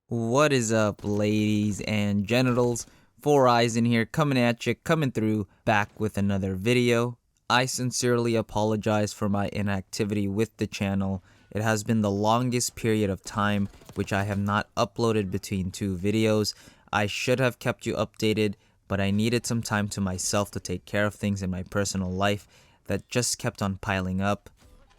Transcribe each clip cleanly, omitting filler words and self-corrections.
What is up, ladies and genitals? Four Eyes in here, coming at you, coming through, back with another video. I sincerely apologize for my inactivity with the channel. It has been the longest period of time which I have not uploaded between two videos. I should have kept you updated, but I needed some time to myself to take care of things in my personal life that just kept on piling up.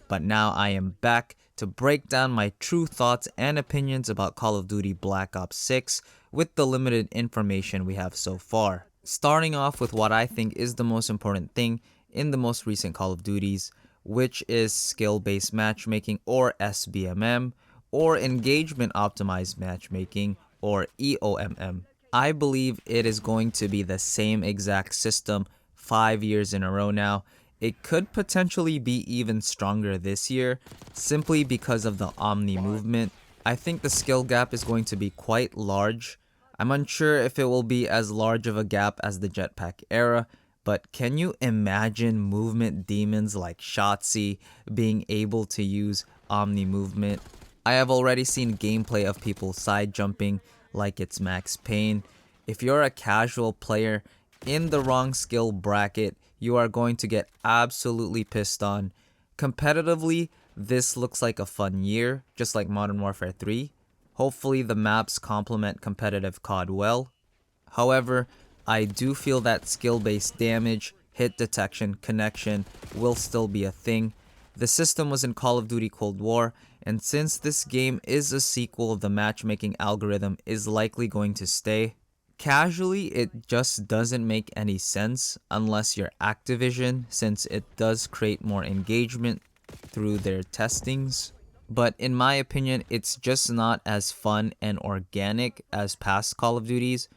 But now I am back to break down my true thoughts and opinions about Call of Duty Black Ops 6 with the limited information we have so far. Starting off with what I think is the most important thing in the most recent Call of Duties, which is skill-based matchmaking or SBMM, or engagement optimized matchmaking or EOMM. I believe it is going to be the same exact system 5 years in a row now. It could potentially be even stronger this year, simply because of the Omni movement. I think the skill gap is going to be quite large. I'm unsure if it will be as large of a gap as the jetpack era, but can you imagine movement demons like Shotzi being able to use Omni movement? I have already seen gameplay of people side jumping like it's Max Payne. If you're a casual player in the wrong skill bracket, you are going to get absolutely pissed on. Competitively, this looks like a fun year, just like Modern Warfare 3. Hopefully the maps complement competitive COD well. However, I do feel that skill-based damage, hit detection, connection will still be a thing. The system was in Call of Duty Cold War, and since this game is a sequel, the matchmaking algorithm is likely going to stay. Casually, it just doesn't make any sense unless you're Activision, since it does create more engagement through their testings. But in my opinion, it's just not as fun and organic as past Call of Duties.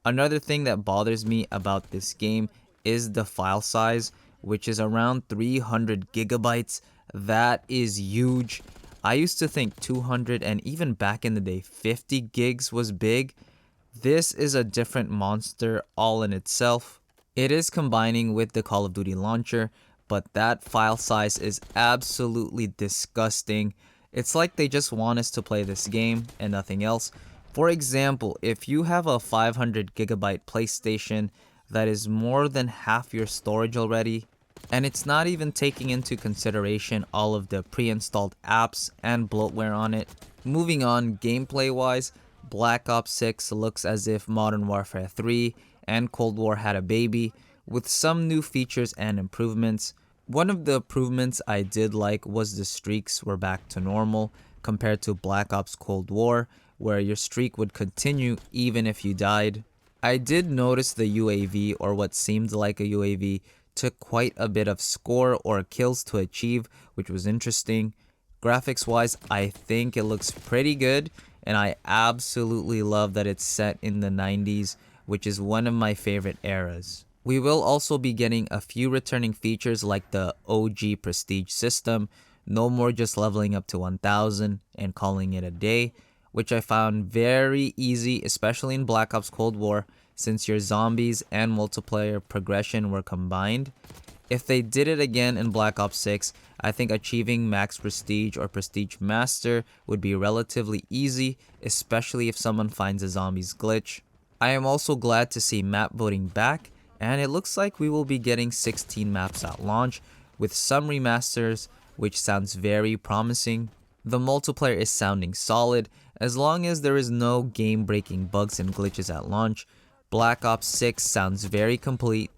Another thing that bothers me about this game is the file size, which is around 300 gigabytes. That is huge. I used to think 200 and even back in the day 50 gigs was big. This is a different monster all in itself. It is combining with the Call of Duty launcher, but that file size is absolutely disgusting. It's like they just want us to play this game and nothing else. For example, if you have a 500 gigabyte PlayStation, that is more than half your storage already, and it's not even taking into consideration all of the pre-installed apps and bloatware on it. Moving on, gameplay wise, Black Ops 6 looks as if Modern Warfare 3 and Cold War had a baby, with some new features and improvements. One of the improvements I did like was the streaks were back to normal compared to Black Ops Cold War, where your streak would continue even if you died. I did notice the UAV, or what seemed like a UAV, took quite a bit of score or kills to achieve, which was interesting. Graphics wise, I think it looks pretty good, and I absolutely love that it's set in the 90s, which is one of my favorite eras. We will also be getting a few returning features like the OG Prestige system, no more just leveling up to 1000 and calling it a day, which I found very easy, especially in Black Ops Cold War, since your zombies and multiplayer progression were combined. If they did it again in Black Ops 6, I think achieving Max Prestige or Prestige Master would be relatively easy, especially if someone finds a zombies glitch. I am also glad to see map voting back, and it looks like we will be getting 16 maps at launch, with some remasters, which sounds very promising. The multiplayer is sounding solid, as long as there is no game-breaking bugs and glitches at launch. Black Ops 6 sounds very complete.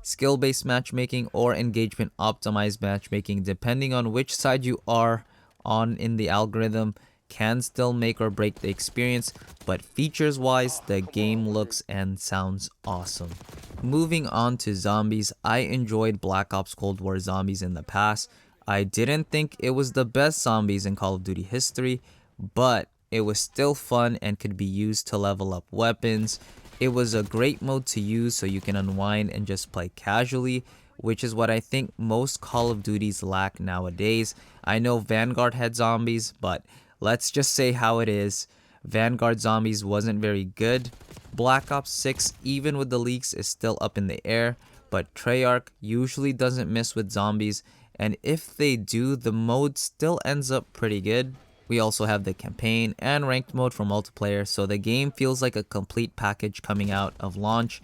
Skill-based matchmaking or engagement optimized matchmaking, depending on which side you are on in the algorithm, can still make or break the experience, but features wise, the game looks and sounds awesome. Moving on to zombies, I enjoyed Black Ops Cold War zombies in the past. I didn't think it was the best zombies in Call of Duty history, but it was still fun and could be used to level up weapons. It was a great mode to use so you can unwind and just play casually, which is what I think most Call of Duties lack nowadays. I know Vanguard had zombies, but let's just say how it is. Vanguard zombies wasn't very good. Black Ops 6, even with the leaks, is still up in the air, but Treyarch usually doesn't miss with zombies, and if they do, the mode still ends up pretty good. We also have the campaign and ranked mode for multiplayer, so the game feels like a complete package coming out of launch.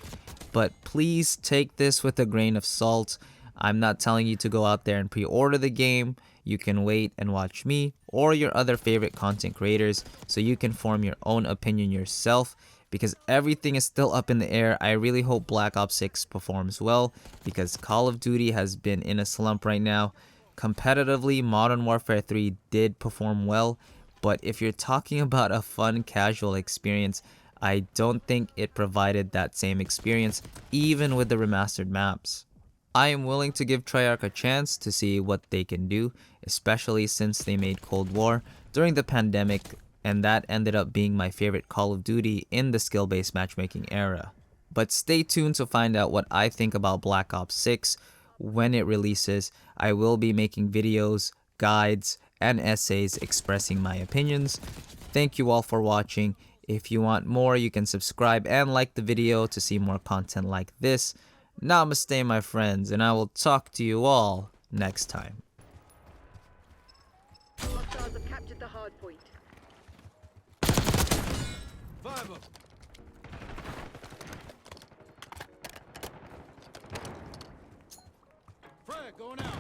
But please take this with a grain of salt. I'm not telling you to go out there and pre-order the game. You can wait and watch me or your other favorite content creators so you can form your own opinion yourself, because everything is still up in the air. I really hope Black Ops 6 performs well because Call of Duty has been in a slump right now. Competitively, Modern Warfare 3 did perform well, but if you're talking about a fun casual experience, I don't think it provided that same experience even with the remastered maps. I am willing to give Treyarch a chance to see what they can do, especially since they made Cold War during the pandemic, and that ended up being my favorite Call of Duty in the skill-based matchmaking era. But stay tuned to find out what I think about Black Ops 6 when it releases. I will be making videos, guides, and essays expressing my opinions. Thank you all for watching. If you want more, you can subscribe and like the video to see more content like this. Namaste, my friends, and I will talk to you all next time. Hostiles have captured the hard point. Five up. Frag going out.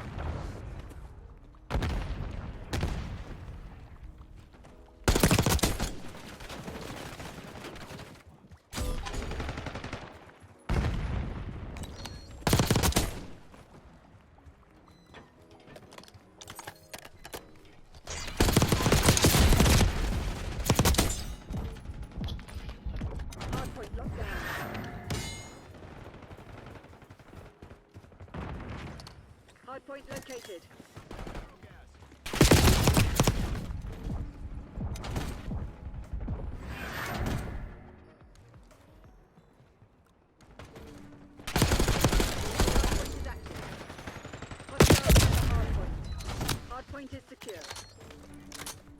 Hard point locked down. Hard point located.